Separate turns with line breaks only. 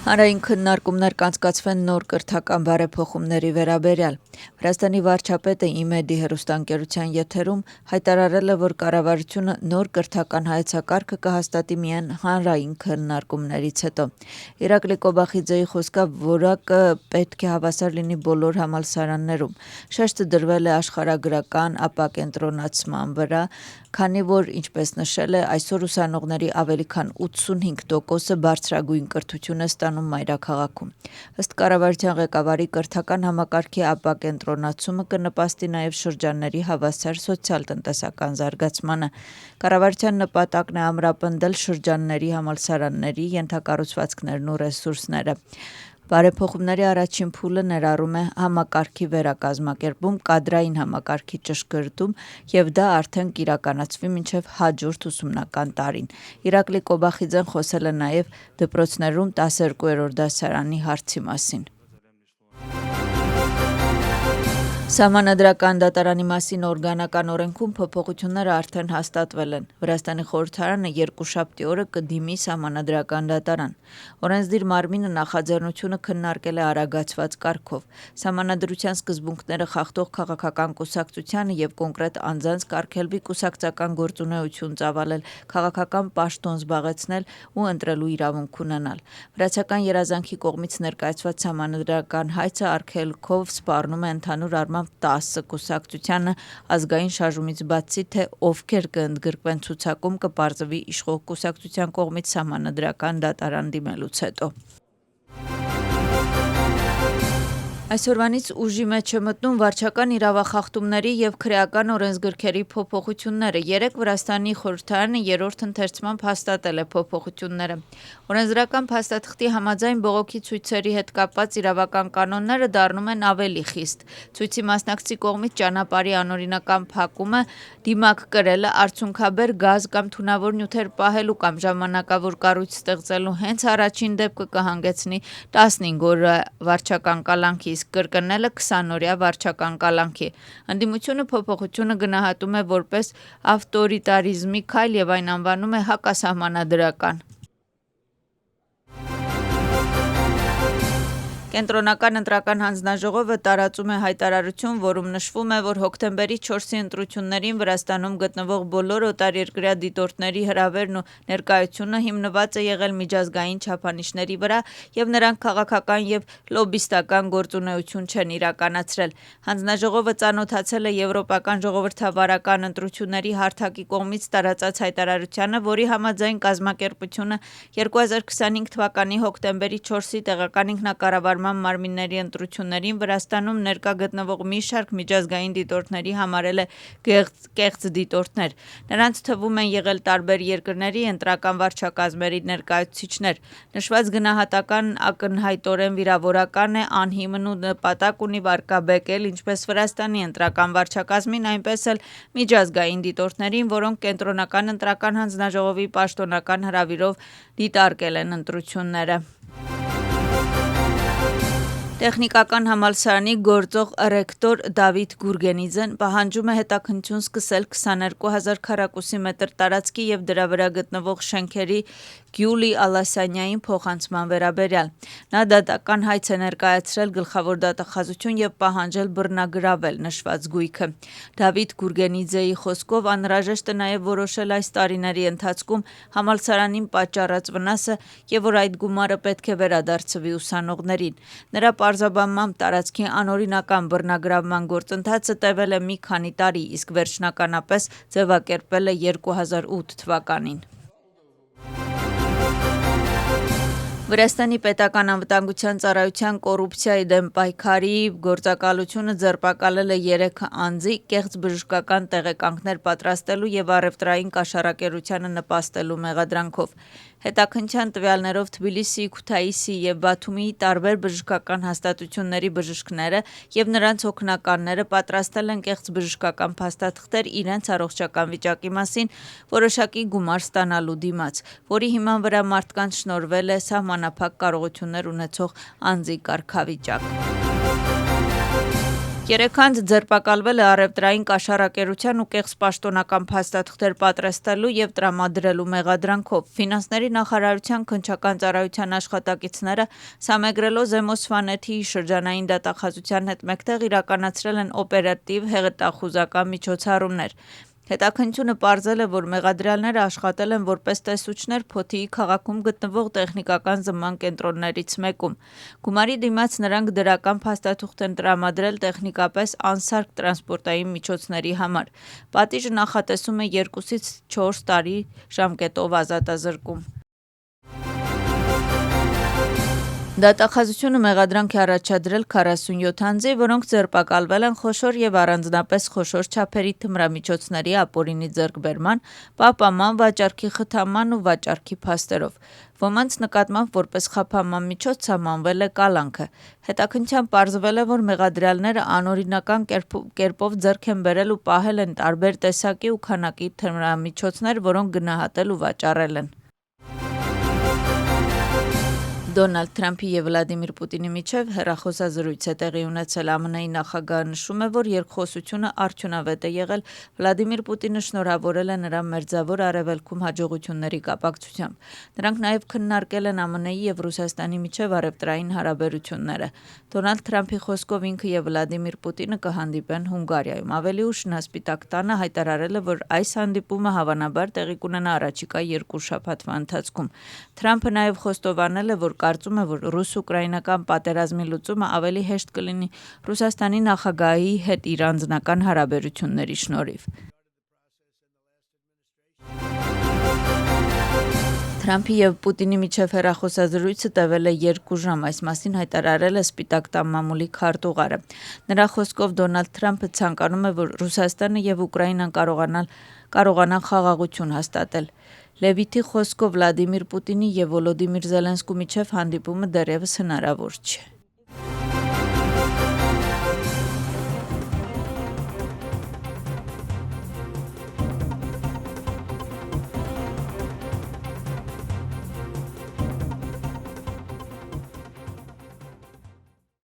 Հանրային քննարկումներ կանցկացվեն նոր կրթական բարեփոխումների վերաբերյալ։ Վրաստանի վարչապետը ԻՄԵԴ-ի հեռուստաընկերության եթերում հայտարարել է, որ կառավարությունը նոր կրթական հայեցակարգը կհաստատի միայն հանրային քննարկումներից հետո։ Իրակլի Կոբախիձեի խոսքով որակը պետք է հավասար լինի բոլոր համալսարաններում։ Շեշտը դրվել է աշխարհագրական ապակենտրոնացման վրա, քանի որ, ինչպես նշել է, այսօր ուսանողների ավելի քան 85%-ը բարձրագույն կրթություն է ստանում մայրաքաղաքում։ Ըստ կառավարության ղեկավարի, կրթական համակարգի ապակենտրոնացումը կնպաստի նաև շրջանների հավասար սոցիալ-տնտեսական զարգացմանը։ Կառավարության նպատակն է ամրապնդել շրջանների համալսարանների ենթակառուցվածքներն ու ռեսուրսները։ Բարեփոխումների առաջին փուլը ներառում է համակարգի վերակազմակերպում, կադրային համակարգի ճշգրտում և դա արդեն կիրականացվի մինչև հաջորդ ուսումնական տարին։ Իրակլի Կոբախիձեն խոսել է նաև դպրոցներում 12-րդ դասարանի հարցի մասին։ Սահմանադրական դատարանի մասին օրգանական օրենքում փոփոխությունները արդեն հաստատվել են։ Վրաստանի խորհրդարանը երկուշաբթի օրը կդիմի Սահմանադրական դատարան։ Օրենսդիր մարմինը նախաձեռնությունը քննարկել է արագացված կարգով։ Սահմանադրության սկզբունքները խախտող քաղաքական կուսակցությանը և կոնկրետ անձանց կարգելվի կուսակցական գործունեություն ծավալել, քաղաքական պաշտոն զբաղեցնել ու ընտրելու իրավունք ունենալ։ Վրացական երազանքի կողմից ներկայացված սահմանադրական հայցը արգելքով սպառնում է ընդհանուր առմամբ 10 կուսակցությանը, ազգային շարժումից բացի, թե ովքեր կընդգրկվեն ցուցակում, կպարզվի իշխող կուսակցության կողմից Սահմանադրական դատարան դիմելուց հետո։ Այսօրվանից ուժի մեջ է մտնում վարչական իրավախախտումների և քրեական օրենսգրքերի փոփոխությունները։ Երեկ Վրաստանի խորհրդարանը երրորդ ընթերցմամբ հաստատել է փոփոխությունները։ Օրենսդրական փաստաթղթի համաձայն բողոքի ցույցերի հետ կապված իրավական կանոնները դառնում են ավելի խիստ։ Ցույցի մասնակցի կողմից ճանապարհի անօրինական փակումը, դիմակ կրելը, արդյունքաբեր գազ կամ թունավոր նյութեր պահելու կամ ժամանակավոր կառույց ստեղծելու հենց առաջին դեպքը կհանգեցնի 15 օրյա վարչական կալանքի, իսկ կրկնելը 20-օրյա վարչական կալանքի։ Ընդդիմությունը փոփոխությունը գնահատում է որպես ավտորիտարիզմի քայլ և այն անվանում է հակասահմանադրական։ Կենտրոնական ընտրական հանձնաժողովը տարածում է հայտարարություն, որում նշվում է, որ հոկտեմբերի 4-ի ընտրություններին Վրաստանում գտնվող բոլոր օտարերկրյա դիտորդների հրավերն ու ներկայությունը հիմնված է եղել միջազգային չափանիշների վրա և նրանք քաղաքական և լոբբիստական գործունեություն չեն իրականացրել։ Հանձնաժողովը ծանոթացել է Եվրոպական ժողովրդավարական ընտրությունների հարթակի կողմից տարածած հայտարարությանը, որի համաձայն կազմակերպությունը 2025 թվականի հոկտեմբերի 4-ի տեղական ինքնակառավարման մարմինների ընտրություններին Վրաստանում ներկա գտնվող մի շարք միջազգային դիտորդների համարել է կեղծ դիտորդներ։ Նրանց թվում են եղել տարբեր երկրների ընտրական վարչակազմերի ներկայացուցիչներ։ Նշված գնահատական ակնհայտորեն վիրավորական է, անհիմն ու նպատակ ունի վարկաբեկել ինչպես Վրաստանի ընտրական վարչակազմին, այնպես էլ միջազգային դիտորդներին, որոնք Կենտրոնական ընտրական հանձնաժողովի պաշտոնական հրավիրով դիտարկել են ընտրությունները։ Տեխնիկական համալսարանի գործող ռեկտոր Դավիթ Գուրգենիձեն պահանջում է հետաքննություն սկսել 22,000 քառակուսի մետր տարածքի և դրա վրա գտնվող շենքերի Գյուլի Ալասանյային փոխանցման վերաբերյալ։ Նա դատական հայց է ներկայացրել գլխավոր դատախազություն և պահանջել բռնագրավել նշված գույքը։ Դավիթ Գուրգենիձեի խոսքով անհրաժեշտ է նաև որոշել այս տարիների ընթացքում համալսարանին պատճառած վնասը և որ այդ գումարը պետք է վերադարձվի ուսանողներին։ Նրա պարզաբանմամբ տարածքի անօրինական բռնագրավման գործընթացը տևել է մի քանի տարի, իսկ վերջնականապես ձևակերպվել է 2008 թվականին։ Վրաստանի պետական անվտանգության ծառայության կոռուպցիայի դեմ պայքարի գործակալությունը ձերբակալել է 3 անձի՝ կեղծ բժշկական տեղեկանքներ պատրաստելու և առևտրային կաշառակերությանը նպաստելու մեղադրանքով։ Հետաքննության տվյալներով Թբիլիսիի, Քութայիսի և Բաթումիի տարբեր բժշկական հաստատությունների բժիշկները և նրանց օգնականները պատրաստել են կեղծ բժշկական փաստաթղթեր իրենց առողջական վիճակի մասին որոշակի գումար ստանալու դիմաց, որի հիման վրա մարդկանց շնորհվել է սահմանափակ կարողություններ ունեցող անձի կարգավիճակ։ Երեք անձ ձերբակալվել է առևտրային կաշառակերության ու կեղծ պաշտոնական փաստաթղթեր պատրաստելու եւ տրամադրելու մեղադրանքով։ Ֆինանսների նախարարության քննչական ծառայության աշխատակիցները Սամեգրելո Զեմոսվանեթի շրջանային դատախազության հետ մեկտեղ իրականացրել են օպերատիվ հեղետախուզական միջոցառումներ։ Հետաքննությունը պարզել է, որ մեղադրյալները աշխատել են որպես տեսուչներ Փոթիի քաղաքում գտնվող տեխնիկական զննման կենտրոններից մեկում։ Գումարի դիմաց նրանք դրական փաստաթուղթ են տրամադրել տեխնիկապես անսարք տրանսպորտային միջոցների համար։ Պատիժը նախատեսում է 2-ից 4 տարի ժամկետով ազատազրկում։ Դատախազությունը մեղադրանք է առաջադրել 47 անձի, որոնք ձերբակալվել են խոշոր եւ առանձնապես խոշոր չափերի թմրամիջոցների ապօրինի ձեռքբերման, պահպանման, վաճառքի խթանման ու վաճառքի փաստերով։ Ոմանց նկատմամբ որպես խափանման միջոց սահմանվել է կալանքը։ Հետաքննության պարզվել է, որ մեղադրյալները անօրինական կերպով ձեռք են բերել ու պահել են տարբեր տեսակի ու քանակի թմրամիջոցներ, որոնք գնահատել ու վաճառել են։ Դոնալդ Թրամփի եւ Վլադիմիր Պուտինի միջև հեռախոսազրույց է տեղի ունեցել։ ԱՄՆ-ի նախագահը նշում է, որ երկխոսությունը արդյունավետ է եղել։ Վլադիմիր Պուտինը շնորհավորել է նրան Մերձավոր Արևելքում հաջողությունների կապակցությամբ։ Նրանք նաեւ քննարկել են ԱՄՆ-ի եւ Ռուսաստանի միջև առևտրային հարաբերությունները։ Դոնալդ Թրամփի խոսքով ինքը եւ Վլադիմիր Պուտինը կհանդիպեն Հունգարիայում։ Ավելի ուշ նա Սպիտակ տանը հայտարարել է, որ այս հանդիպումը հավանաբար տեղի կունենա առաջիկա 2 շաբաթվա ընթացքում։ Թրամփը նաեւ խոստովանել է, որ կարծում է, որ ռուս-ուկրաինական պատերազմի լուծումը ավելի հեշտ կլինի Ռուսաստանի նախագահի հետ իր անձնական հարաբերությունների շնորհիվ։ Թրամփի եւ Պուտինի միջև հեռախոսազրույցը տևել է 2 ժամ, այս մասին հայտարարել է Սպիտակ տան մամուլի քարտուղարը։ Նրա խոսքով Դոնալդ Թրամփը ցանկանում է, որ Ռուսաստանը եւ Ուկրաինան կարողանան խաղաղություն հաստատել։ Լևիթի խոսքով Վլադիմիր Պուտինի եւ Վոլոդիմիր Զելենսկու միջև հանդիպումը դեռևս հնարավոր չէ։